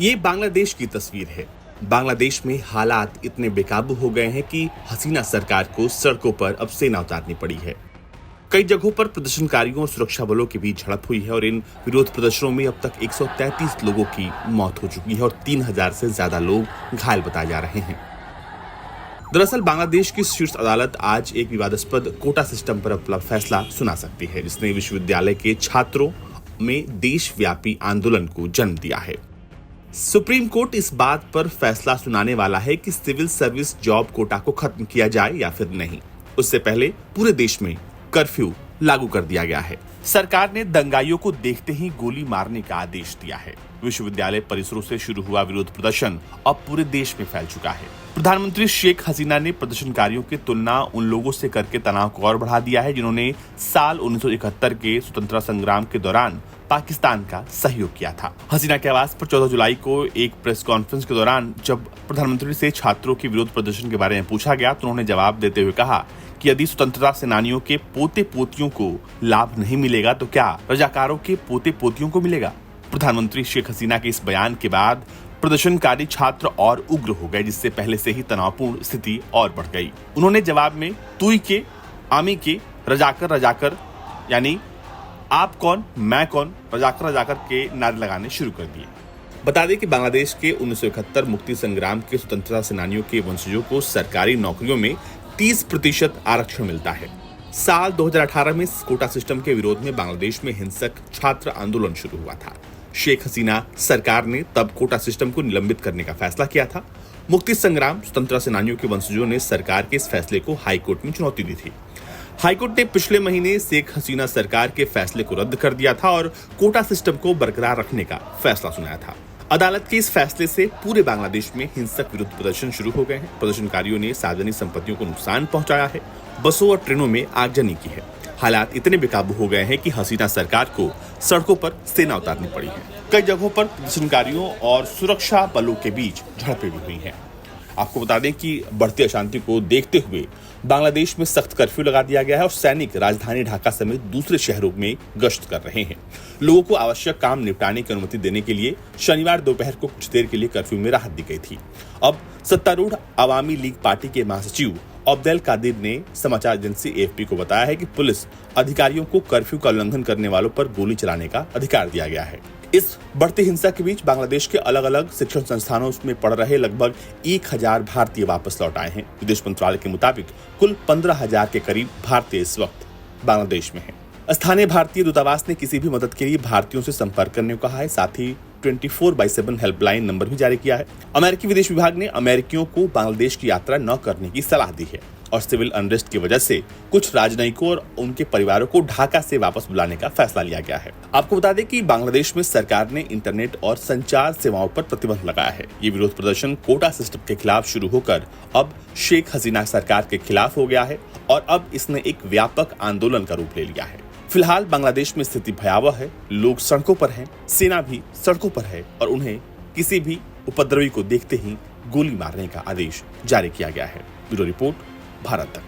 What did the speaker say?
ये बांग्लादेश की तस्वीर है। बांग्लादेश में हालात इतने बेकाबू हो गए हैं कि हसीना सरकार को सड़कों पर अब सेना उतारनी पड़ी है। कई जगहों पर प्रदर्शनकारियों और सुरक्षा बलों के बीच झड़प हुई है और इन विरोध प्रदर्शनों में अब तक 133 लोगों की मौत हो चुकी है और 3000 से ज्यादा लोग घायल बताए जा रहे हैं। दरअसल बांग्लादेश की शीर्ष अदालत आज एक विवादास्पद कोटा सिस्टम पर अपना फैसला सुना सकती है, जिसने विश्वविद्यालय के छात्रों में देशव्यापी आंदोलन को जन्म दिया है। सुप्रीम कोर्ट इस बात पर फैसला सुनाने वाला है कि सिविल सर्विस जॉब कोटा को खत्म किया जाए या फिर नहीं। उससे पहले पूरे देश में कर्फ्यू लागू कर दिया गया है। सरकार ने दंगाइयों को देखते ही गोली मारने का आदेश दिया है। विश्वविद्यालय परिसरों से शुरू हुआ विरोध प्रदर्शन अब पूरे देश में फैल चुका है। प्रधानमंत्री शेख हसीना ने प्रदर्शनकारियों की तुलना उन लोगों से करके तनाव को और बढ़ा दिया है जिन्होंने साल 1971 के स्वतंत्रता संग्राम के दौरान पाकिस्तान का सहयोग किया था। हसीना के आवास पर 14 जुलाई को एक प्रेस कॉन्फ्रेंस के दौरान जब प्रधानमंत्री से छात्रों के विरोध प्रदर्शन के बारे में पूछा गया तो उन्होंने जवाब देते हुए कहा कि यदि स्वतंत्रता सेनानियों के पोते पोतियों को लाभ नहीं मिलेगा तो क्या रजाकारों के पोते पोतियों को मिलेगा। प्रधानमंत्री शेख हसीना के इस बयान के बाद प्रदर्शनकारी छात्र और उग्र हो गए, जिससे पहले से ही तनावपूर्ण स्थिति और बढ़ गई। उन्होंने जवाब में तुई के, आमी के, रजाकर रजाकर यानी आप कौन मैं कौन, रजाकर रजाकर के नारे लगाने शुरू कर दिए। बता दें कि बांग्लादेश के 1971 मुक्ति संग्राम के स्वतंत्रता सेनानियों के वंशजों को सरकारी नौकरियों में 30% आरक्षण मिलता है। साल 2018 में कोटा सिस्टम के विरोध में बांग्लादेश में हिंसक छात्र आंदोलन शुरू हुआ था। शेख हसीना सरकार ने तब कोटा सिस्टम को निलंबित करने का फैसला किया था। मुक्ति संग्राम स्वतंत्रता सेनानियों के वंशजों ने सरकार के इस फैसले को हाईकोर्ट में चुनौती दी थी। हाईकोर्ट ने पिछले महीने शेख हसीना सरकार के फैसले को रद्द कर दिया था और कोटा सिस्टम को बरकरार रखने का फैसला सुनाया था। अदालत के इस फैसले से पूरे बांग्लादेश में हिंसक विरोध प्रदर्शन शुरू हो गए हैं। प्रदर्शनकारियों ने सार्वजनिक संपत्तियों को नुकसान पहुंचाया है, बसों और ट्रेनों में आगजनी की है। हालात इतने बेकाबू हो गए हैं कि हसीना सरकार को सड़कों पर सेना उतारनी पड़ी है। कई जगहों पर प्रदर्शनकारियों और सुरक्षा बलों के बीच झड़पें भी हुई हैं। आपको बता दें कि बढ़ती अशांति को देखते हुए बांग्लादेश में सख्त कर्फ्यू लगा दिया गया है और सैनिक राजधानी ढाका समेत दूसरे शहरों में गश्त कर रहे हैं। लोगों को आवश्यक काम निपटाने की अनुमति देने के लिए शनिवार दोपहर को कुछ देर के लिए कर्फ्यू में राहत दी गई थी। अब सत्तारूढ़ अवामी लीग पार्टी के महासचिव अब्देल कादिर ने समाचार एजेंसी एएफपी को बताया है कि पुलिस अधिकारियों को कर्फ्यू का उल्लंघन करने वालों पर गोली चलाने का अधिकार दिया गया है। इस बढ़ती हिंसा के बीच बांग्लादेश के अलग अलग शिक्षण संस्थानों में पढ़ रहे लगभग 1000 भारतीय वापस लौट आए हैं। विदेश मंत्रालय के मुताबिक कुल 15,000 के करीब भारतीय इस वक्त बांग्लादेश में हैं। स्थानीय भारतीय दूतावास ने किसी भी मदद के लिए भारतीयों से संपर्क करने को कहा है। साथ ही 24/7 हेल्पलाइन नंबर भी जारी किया है। अमेरिकी विदेश विभाग ने अमेरिकियों को बांग्लादेश की यात्रा न करने की सलाह दी है और सिविल अनरेस्ट की वजह से कुछ राजनयिकों और उनके परिवारों को ढाका से वापस बुलाने का फैसला लिया गया है। आपको बता दें कि बांग्लादेश में सरकार ने इंटरनेट और संचार सेवाओं पर प्रतिबंध लगाया है। ये विरोध प्रदर्शन कोटा सिस्टम के खिलाफ शुरू होकर अब शेख हसीना सरकार के खिलाफ हो गया है और अब इसने एक व्यापक आंदोलन का रूप ले लिया है। फिलहाल बांग्लादेश में स्थिति भयावह है। लोग सड़कों पर हैं, सेना भी सड़कों पर है और उन्हें किसी भी उपद्रवी को देखते ही गोली मारने का आदेश जारी किया गया है। ब्यूरो रिपोर्ट, भारत तक।